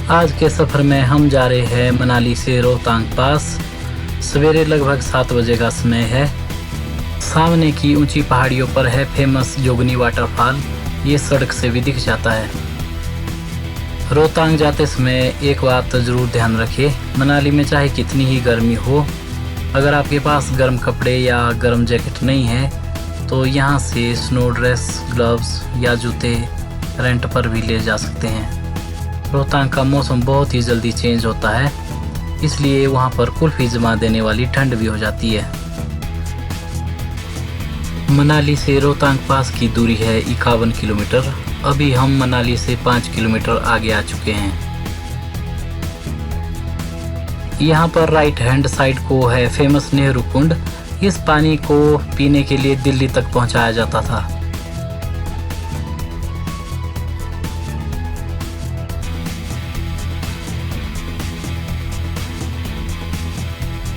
आज के सफ़र में हम जा रहे हैं मनाली से रोहतांग पास। सवेरे लगभग 7 बजे का समय है। सामने की ऊंची पहाड़ियों पर है फेमस जोगनी वाटरफॉल। ये सड़क से भी दिख जाता है। रोहतांग जाते समय एक बात ज़रूर ध्यान रखें, मनाली में चाहे कितनी ही गर्मी हो, अगर आपके पास गर्म कपड़े या गर्म जैकेट नहीं है तो यहाँ से स्नो ड्रेस, ग्लव्स या जूते रेंट पर भी ले जा सकते हैं। रोहतांग का मौसम बहुत ही जल्दी चेंज होता है, इसलिए वहाँ पर कुल्फी जमा देने वाली ठंड भी हो जाती है। मनाली से रोहतांग पास की दूरी है 51 किलोमीटर। अभी हम मनाली से 5 किलोमीटर आगे आ चुके हैं। यहाँ पर राइट हैंड साइड को है फेमस नेहरू कुंड। इस पानी को पीने के लिए दिल्ली तक पहुँचाया जाता था।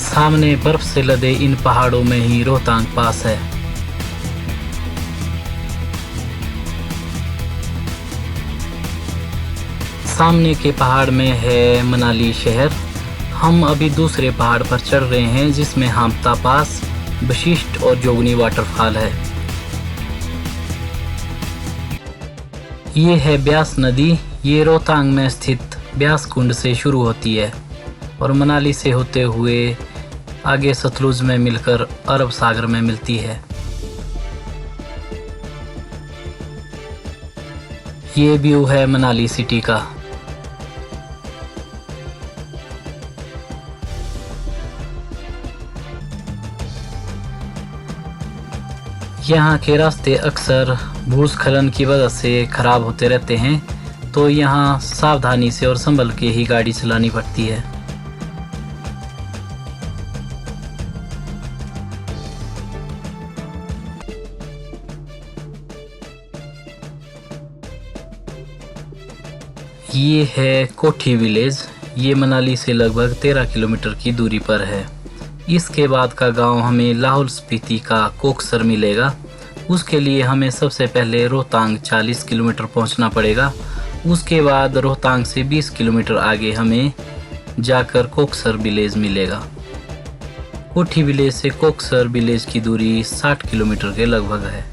सामने बर्फ से लदे इन पहाड़ों में ही रोहतांग पास है। सामने के पहाड़ में है मनाली शहर। हम अभी दूसरे पहाड़ पर चढ़ रहे हैं जिसमें हामता पास, वशिष्ठ और जोगनी वाटरफॉल है। ये है ब्यास नदी। ये रोहतांग में स्थित ब्यास कुंड से शुरू होती है और मनाली से होते हुए आगे सतलुज में मिलकर अरब सागर में मिलती है। ये व्यू है मनाली सिटी का। यहाँ के रास्ते अक्सर भूस्खलन की वजह से खराब होते रहते हैं, तो यहाँ सावधानी से और संभल के ही गाड़ी चलानी पड़ती है। ये है कोठी विलेज। ये मनाली से लगभग 13 किलोमीटर की दूरी पर है। इसके बाद का गांव हमें लाहौल स्पीति का कोकसर मिलेगा। उसके लिए हमें सबसे पहले रोहतांग 40 किलोमीटर पहुंचना पड़ेगा। उसके बाद रोहतांग से 20 किलोमीटर आगे हमें जाकर कोकसर विलेज मिलेगा। कोठी विलेज से कोकसर विलेज की दूरी 60 किलोमीटर के लगभग है।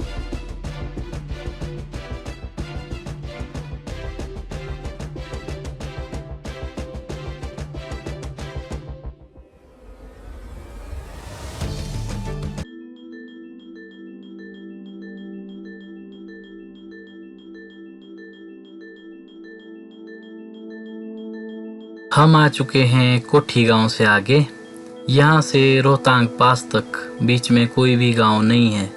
हम आ चुके हैं कोठी गांव से आगे। यहाँ से रोहतांग पास तक बीच में कोई भी गांव नहीं है।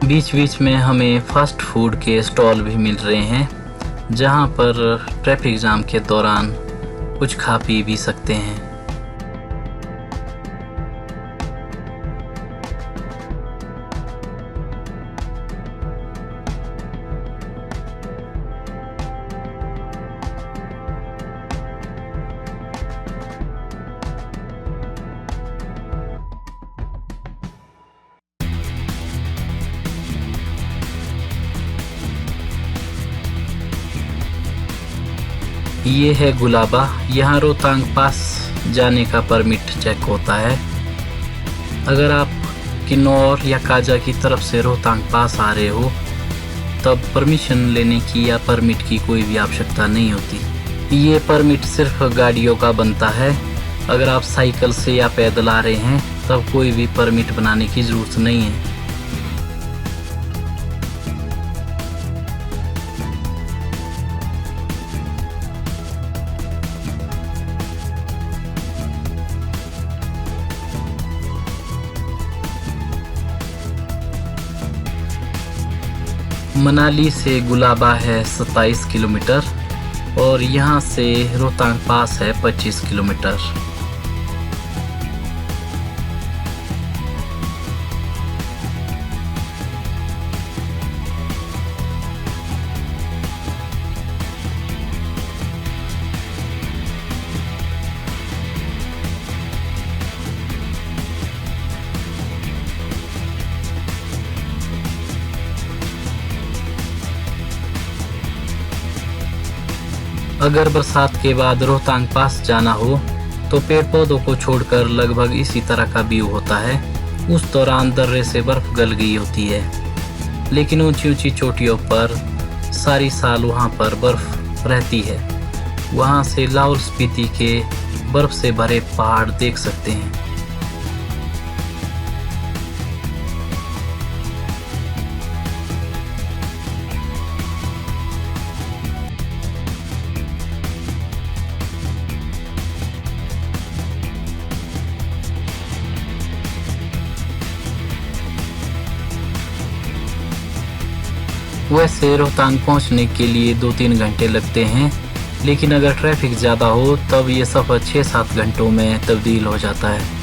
बीच बीच में हमें फास्ट फूड के स्टॉल भी मिल रहे हैं, जहां पर ट्रैफिक जाम के दौरान कुछ खा पी भी सकते हैं। ये है गुलाबा। यहाँ रोहतांग पास जाने का परमिट चेक होता है। अगर आप किन्नौर या काजा की तरफ से रोहतांग पास आ रहे हो तब परमिशन लेने की या परमिट की कोई भी आवश्यकता नहीं होती। ये परमिट सिर्फ गाड़ियों का बनता है। अगर आप साइकिल से या पैदल आ रहे हैं तब कोई भी परमिट बनाने की ज़रूरत नहीं है। मनाली से गुलाबा है 27 किलोमीटर और यहाँ से रोहतांग पास है 25 किलोमीटर। अगर बरसात के बाद रोहतांग पास जाना हो तो पेड़ पौधों को छोड़कर लगभग इसी तरह का व्यू होता है। उस दौरान दर्रे से बर्फ गल गई होती है, लेकिन ऊंची ऊंची चोटियों पर सारी साल वहां पर बर्फ रहती है। वहां से लाहौल स्पीति के बर्फ से भरे पहाड़ देख सकते हैं। वैसे रोहतांग पहुंचने के लिए 2-3 घंटे लगते हैं, लेकिन अगर ट्रैफिक ज़्यादा हो तब ये सफ़र 6-7 घंटों में तब्दील हो जाता है।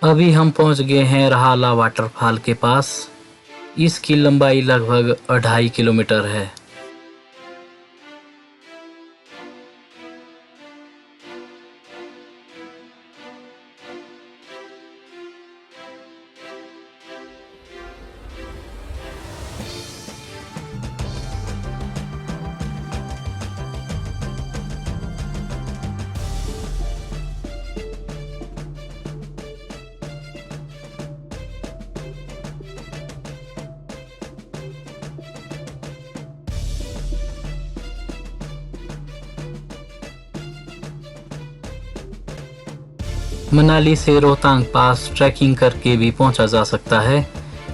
अभी हम पहुंच गए हैं रहाला वाटरफॉल के पास। इसकी लंबाई लगभग 2.5 किलोमीटर है। मनाली से रोहतांग पास ट्रैकिंग करके भी पहुंचा जा सकता है।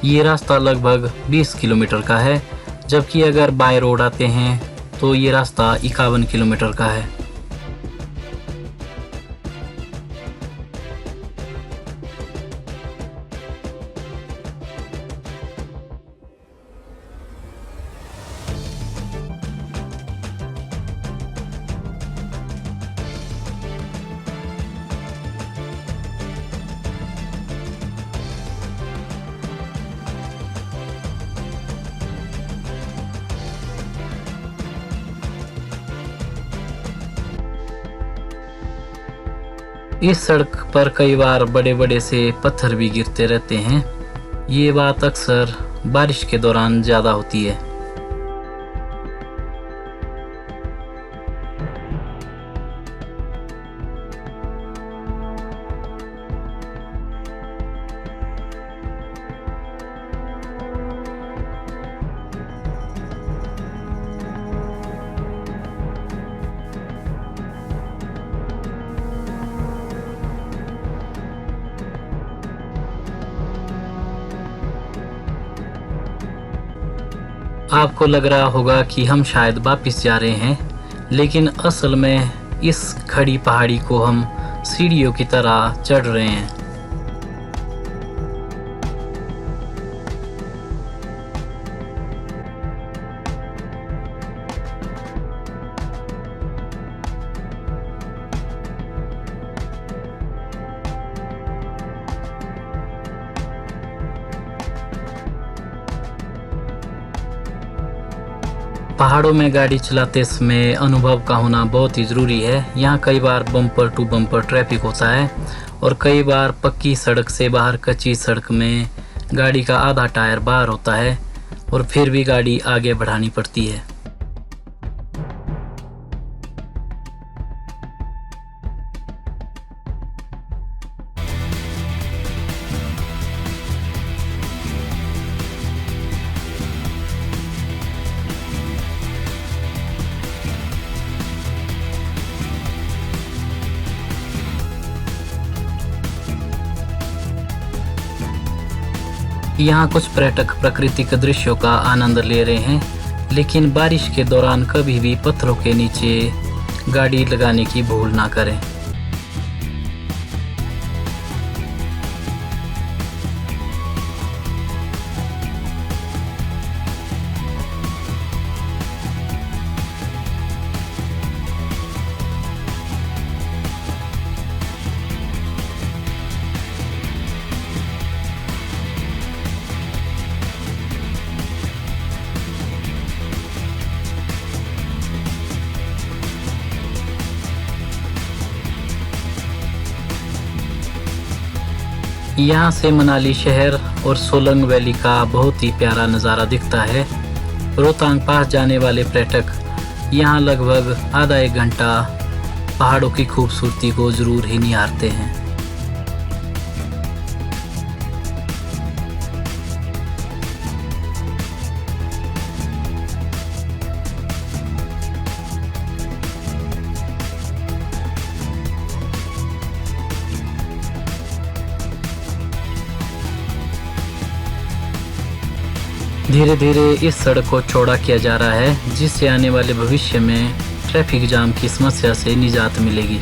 ये रास्ता लगभग 20 किलोमीटर का है, जबकि अगर बाय रोड आते हैं तो ये रास्ता 51 किलोमीटर का है। इस सड़क पर कई बार बड़े बड़े से पत्थर भी गिरते रहते हैं। ये बात अक्सर बारिश के दौरान ज़्यादा होती है। आपको लग रहा होगा कि हम शायद वापस जा रहे हैं, लेकिन असल में इस खड़ी पहाड़ी को हम सीढ़ियों की तरह चढ़ रहे हैं। पहाड़ों में गाड़ी चलाते समय अनुभव का होना बहुत ही ज़रूरी है। यहाँ कई बार बम्पर टू बम्पर ट्रैफिक होता है और कई बार पक्की सड़क से बाहर कच्ची सड़क में गाड़ी का आधा टायर बाहर होता है और फिर भी गाड़ी आगे बढ़ानी पड़ती है। यहाँ कुछ पर्यटक प्राकृतिक दृश्यों का आनंद ले रहे हैं, लेकिन बारिश के दौरान कभी भी पत्थरों के नीचे गाड़ी लगाने की भूल ना करें। यहाँ से मनाली शहर और सोलंग वैली का बहुत ही प्यारा नज़ारा दिखता है। रोहतांग पास जाने वाले पर्यटक यहाँ लगभग आधा एक घंटा पहाड़ों की खूबसूरती को जरूर ही निहारते हैं। धीरे धीरे इस सड़क को चौड़ा किया जा रहा है, जिससे आने वाले भविष्य में ट्रैफिक जाम की समस्या से निजात मिलेगी।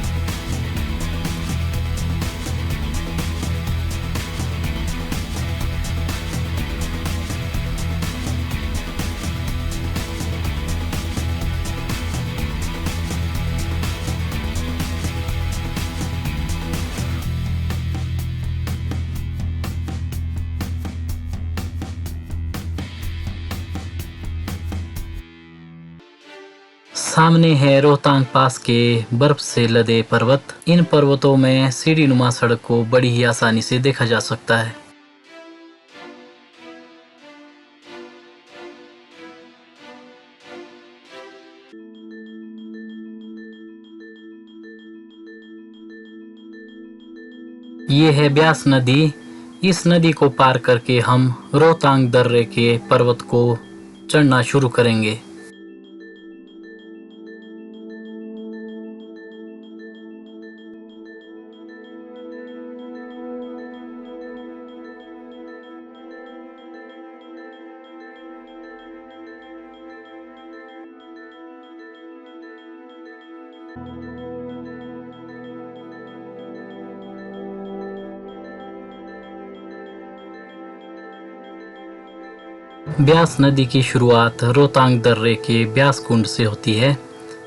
सामने है रोहतांग पास के बर्फ से लदे पर्वत। इन पर्वतों में सीढ़ीनुमा सड़क को बड़ी ही आसानी से देखा जा सकता है। ये है ब्यास नदी। इस नदी को पार करके हम रोहतांग दर्रे के पर्वत को चढ़ना शुरू करेंगे। ब्यास नदी की शुरुआत रोहतांग दर्रे के ब्यास कुंड से होती है।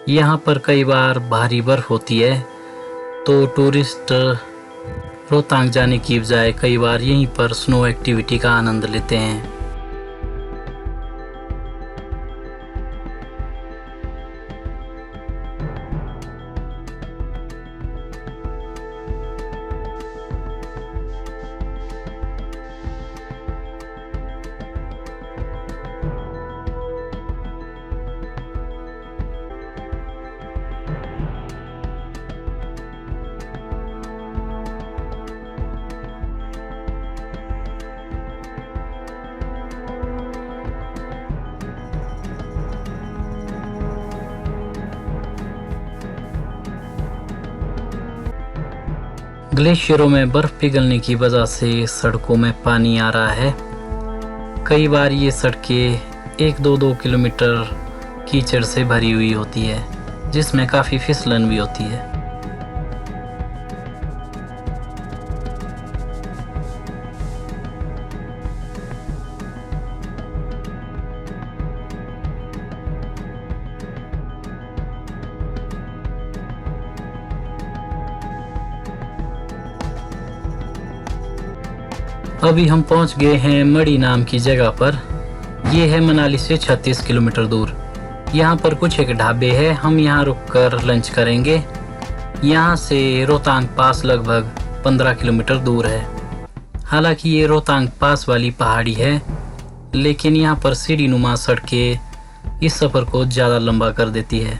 यहाँ पर कई बार भारी बर्फ होती है, तो टूरिस्ट रोहतांग जाने की बजाय कई बार यहीं पर स्नो एक्टिविटी का आनंद लेते हैं। ग्लेशियरों में बर्फ पिघलने की वजह से सड़कों में पानी आ रहा है। कई बार ये सड़कें 1-2 किलोमीटर कीचड़ से भरी हुई होती है, जिसमें काफ़ी फिसलन भी होती है। अभी हम पहुंच गए हैं मड़ी नाम की जगह पर। यह है मनाली से 36 किलोमीटर दूर। यहाँ पर कुछ एक ढाबे हैं, हम यहाँ रुककर लंच करेंगे। यहाँ से रोहतांग पास लगभग 15 किलोमीटर दूर है। हालांकि ये रोहतांग पास वाली पहाड़ी है, लेकिन यहाँ पर सीढ़ीनुमा सड़कें इस सफ़र को ज़्यादा लंबा कर देती है।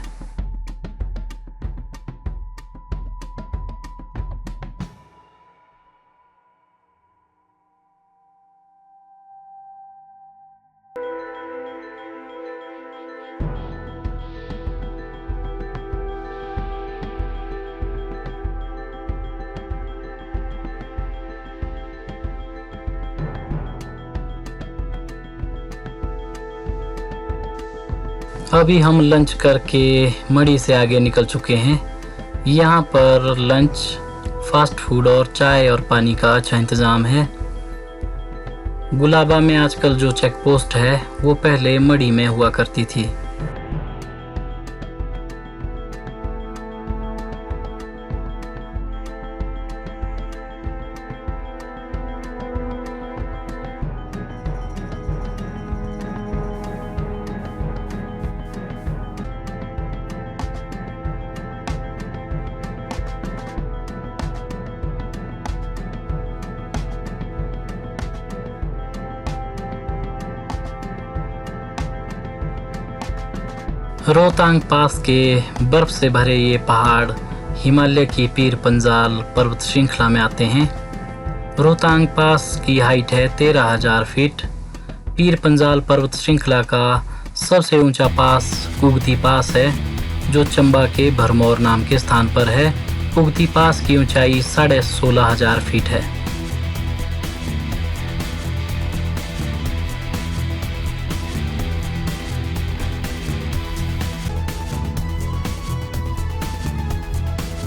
अभी हम लंच करके मड़ी से आगे निकल चुके हैं। यहाँ पर लंच, फास्ट फूड और चाय और पानी का अच्छा इंतज़ाम है। गुलाबा में आजकल जो चेक पोस्ट है वो पहले मड़ी में हुआ करती थी। रोहतांग पास के बर्फ से भरे ये पहाड़ हिमालय की पीर पंजाल पर्वत श्रृंखला में आते हैं। रोहतांग पास की हाइट है 13,000 फीट। पीर पंजाल पर्वत श्रृंखला का सबसे ऊंचा पास कुगती पास है, जो चंबा के भरमौर नाम के स्थान पर है। कुगती पास की ऊंचाई 16,500 फीट है।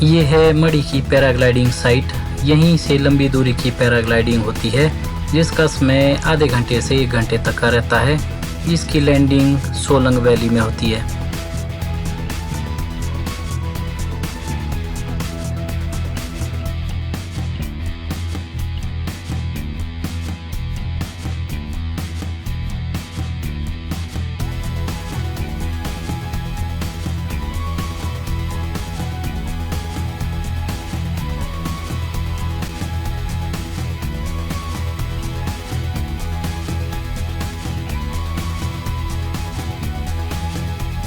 ये है मड़ी की पैराग्लाइडिंग साइट। यहीं से लंबी दूरी की पैराग्लाइडिंग होती है, जिसका समय आधे घंटे से 1 घंटे तक का रहता है। इसकी लैंडिंग सोलंग वैली में होती है।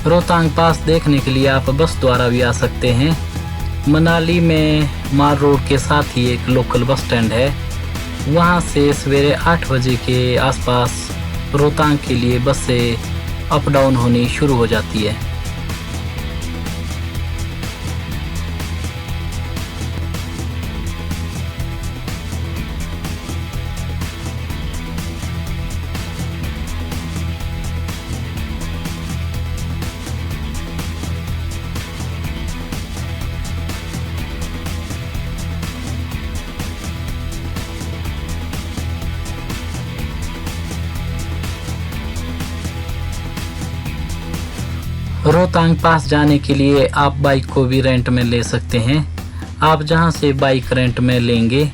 रोहतांग पास देखने के लिए आप बस द्वारा भी आ सकते हैं। मनाली में माल रोड के साथ ही एक लोकल बस स्टैंड है। वहां से सवेरे 8 बजे के आसपास रोहतांग के लिए बसें अप डाउन होनी शुरू हो जाती है। रोहतांग पास जाने के लिए आप बाइक को भी रेंट में ले सकते हैं। आप जहां से बाइक रेंट में लेंगे,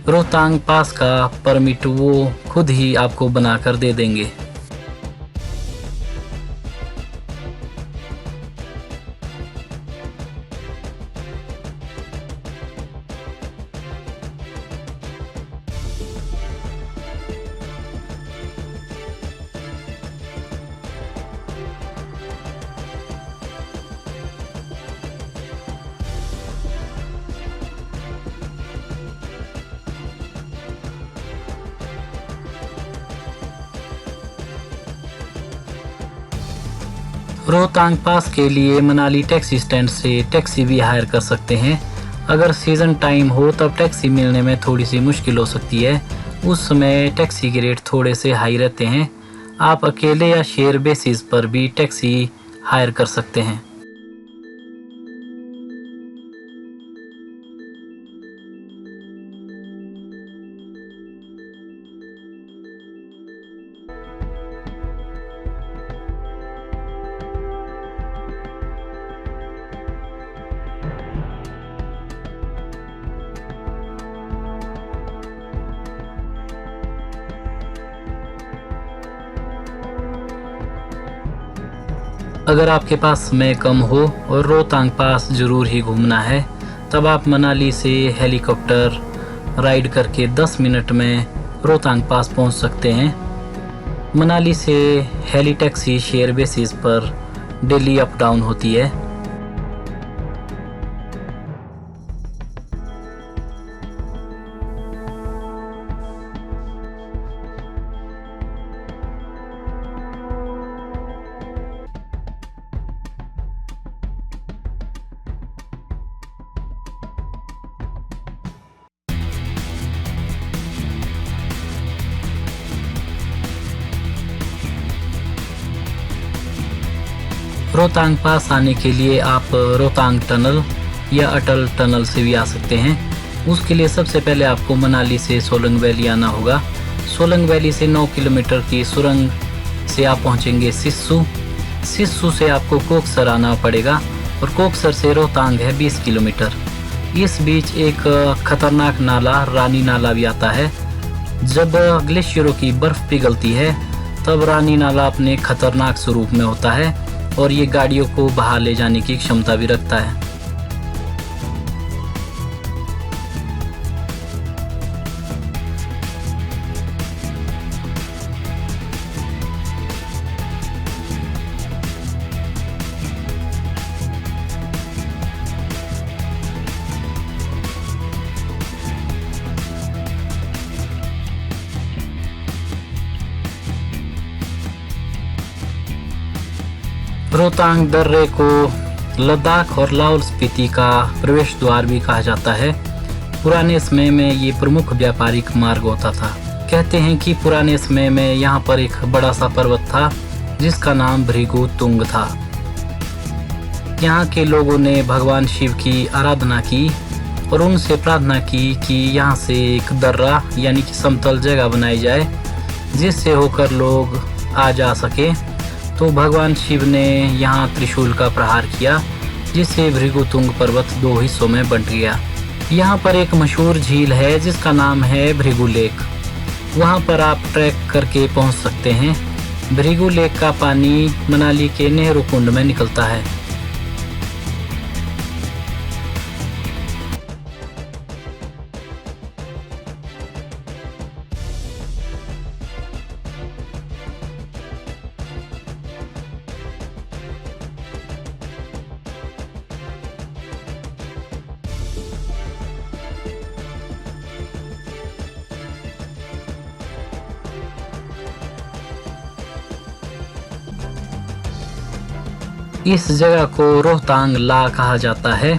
रोहतांग पास का परमिट वो खुद ही आपको बनाकर दे देंगे। रोहतांग पास के लिए मनाली टैक्सी स्टैंड से टैक्सी भी हायर कर सकते हैं। अगर सीज़न टाइम हो तब टैक्सी मिलने में थोड़ी सी मुश्किल हो सकती है। उस समय टैक्सी के रेट थोड़े से हाई रहते हैं। आप अकेले या शेयर बेसिस पर भी टैक्सी हायर कर सकते हैं। अगर आपके पास समय कम हो और रोहतांग पास ज़रूर ही घूमना है, तब आप मनाली से हेलीकॉप्टर राइड करके 10 मिनट में रोहतांग पास पहुंच सकते हैं। मनाली से हेली टैक्सी शेयर बेसिस पर डेली अप डाउन होती है। रोहतांग पास आने के लिए आप रोहतांग टनल या अटल टनल से भी आ सकते हैं। उसके लिए सबसे पहले आपको मनाली से सोलंग वैली आना होगा। सोलंग वैली से 9 किलोमीटर की सुरंग से आप पहुंचेंगे सिस्सू। सिस्सू से आपको कोकसर आना पड़ेगा और कोकसर से रोहतांग है 20 किलोमीटर। इस बीच एक खतरनाक नाला रानी नाला भी आता है। जब ग्लेशियरों की बर्फ पिघलती है तब रानी नाला अपने खतरनाक स्वरूप में होता है और ये गाड़ियों को बहा ले जाने की क्षमता भी रखता है। रोहतांग दर्रे को लद्दाख और लाहौल स्पीति का प्रवेश द्वार भी कहा जाता है। पुराने समय में ये प्रमुख व्यापारिक मार्ग होता था। कहते हैं कि पुराने समय में यहाँ पर एक बड़ा सा पर्वत था जिसका नाम भृगु तुंग था। यहाँ के लोगों ने भगवान शिव की आराधना की और उनसे प्रार्थना की कि यहाँ से एक दर्रा यानी कि समतल जगह बनाई जाए जिससे होकर लोग आ जा सके। तो भगवान शिव ने यहाँ त्रिशूल का प्रहार किया जिससे भृगुतुंग पर्वत 2 हिस्सों में बंट गया। यहाँ पर एक मशहूर झील है जिसका नाम है भृगु लेक। वहाँ पर आप ट्रैक करके पहुँच सकते हैं। भृगु लेक का पानी मनाली के नेहरू कुंड में निकलता है। इस जगह को रोहतांग ला कहा जाता है।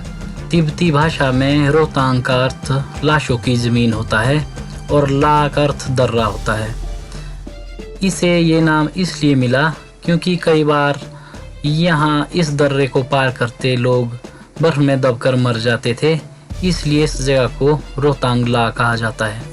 तिब्बती भाषा में रोहतांग का अर्थ लाशों की जमीन होता है और ला का अर्थ दर्रा होता है। इसे ये नाम इसलिए मिला क्योंकि कई बार यहाँ इस दर्रे को पार करते लोग बर्फ में दबकर मर जाते थे, इसलिए इस जगह को रोहतांग ला कहा जाता है।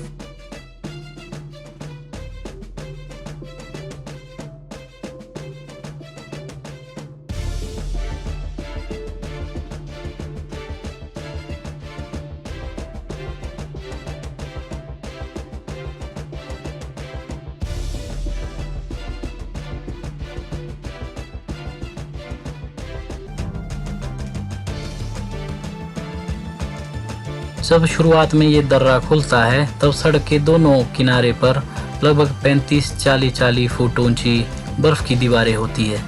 जब शुरुआत में ये दर्रा खुलता है तब सड़क के दोनों किनारे पर लगभग 35-40 फुट ऊंची बर्फ की दीवारें होती है।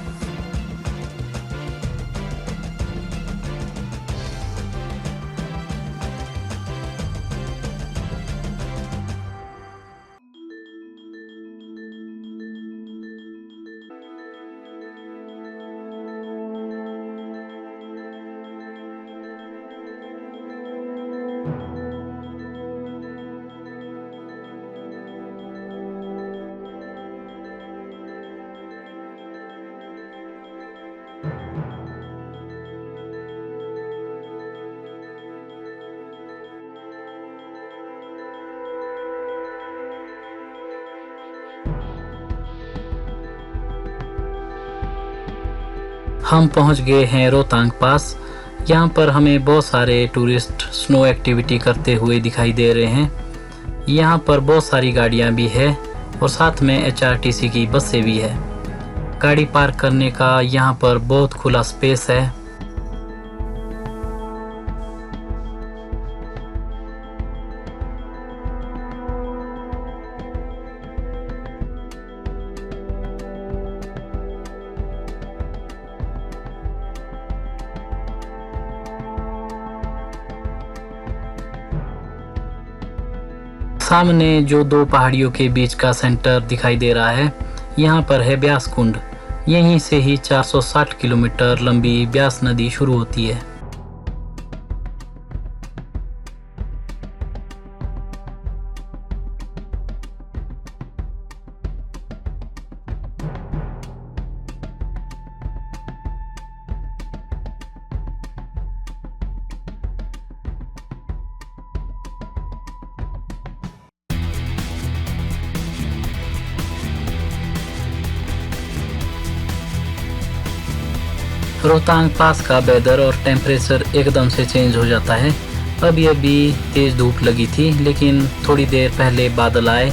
हम पहुंच गए हैं रोहतांग पास। यहाँ पर हमें बहुत सारे टूरिस्ट स्नो एक्टिविटी करते हुए दिखाई दे रहे हैं। यहाँ पर बहुत सारी गाड़ियाँ भी है और साथ में HRTC की बसें भी है। गाड़ी पार्क करने का यहाँ पर बहुत खुला स्पेस है। सामने जो 2 पहाड़ियों के बीच का सेंटर दिखाई दे रहा है, यहाँ पर है ब्यास कुंड। यहीं से ही 460 किलोमीटर लंबी ब्यास नदी शुरू होती है। रोहतांग पास का वेदर और टेम्परेचर एकदम से चेंज हो जाता है। अभी अभी तेज धूप लगी थी, लेकिन थोड़ी देर पहले बादल आए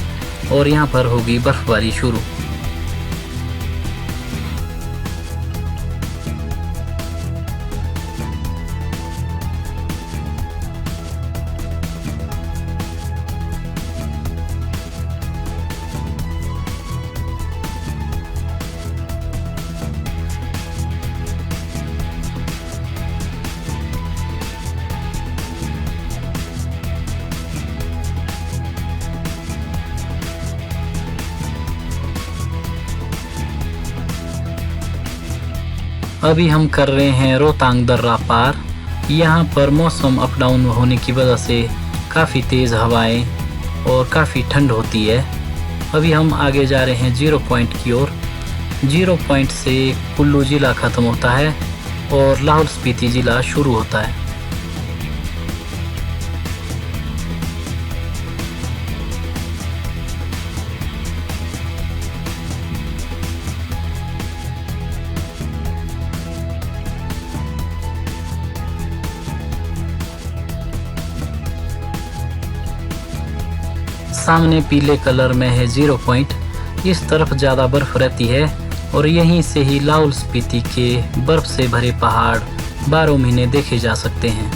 और यहाँ पर होगी बर्फबारी शुरू। अभी हम कर रहे हैं रोहतांग दर्रा पार। यहाँ पर मौसम अप डाउन होने की वजह से काफ़ी तेज़ हवाएं और काफ़ी ठंड होती है। अभी हम आगे जा रहे हैं 0 पॉइंट की ओर। 0 पॉइंट से कुल्लू ज़िला ख़त्म होता है और लाहौल स्पीति ज़िला शुरू होता है। सामने पीले कलर में है 0 पॉइंट। इस तरफ ज़्यादा बर्फ़ रहती है और यहीं से ही लाहौल स्पीति के बर्फ़ से भरे पहाड़ 12 महीने देखे जा सकते हैं।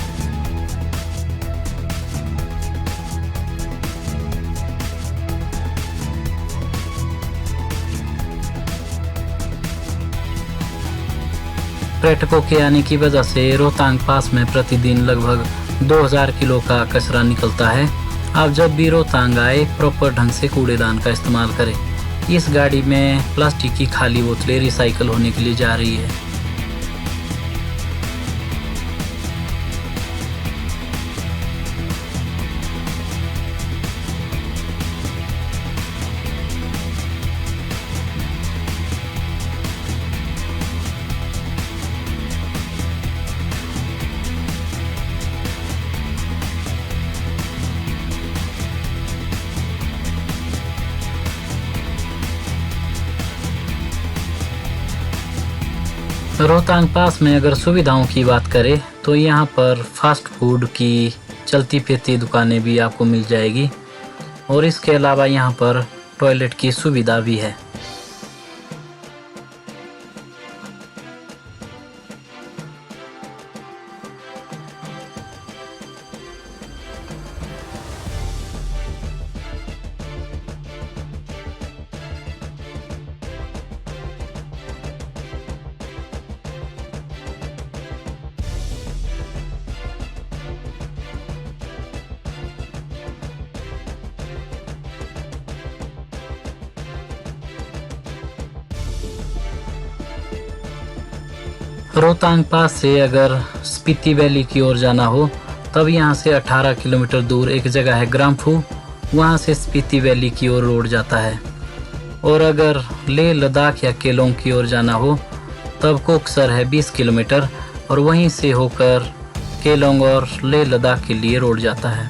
पर्यटकों के आने की वजह से रोहतांग पास में प्रतिदिन लगभग 2000 किलो का कचरा निकलता है। आप जब भी रोहतांग आए प्रॉपर ढंग से कूड़ेदान का इस्तेमाल करें। इस गाड़ी में प्लास्टिक की खाली बोतलें रिसाइकल होने के लिए जा रही है। रोहतांग पास में अगर सुविधाओं की बात करें तो यहाँ पर फास्ट फूड की चलती फिरती दुकानें भी आपको मिल जाएगी और इसके अलावा यहाँ पर टॉयलेट की सुविधा भी है। रोहतांग पास से अगर स्पीति वैली की ओर जाना हो तब यहाँ से 18 किलोमीटर दूर एक जगह है ग्राम्फू, वहाँ से स्पीति वैली की ओर रोड जाता है। और अगर लेह लद्दाख या केलोंग की ओर जाना हो तब कोकसर है 20 किलोमीटर और वहीं से होकर केलोंग और लेह लद्दाख के लिए रोड जाता है।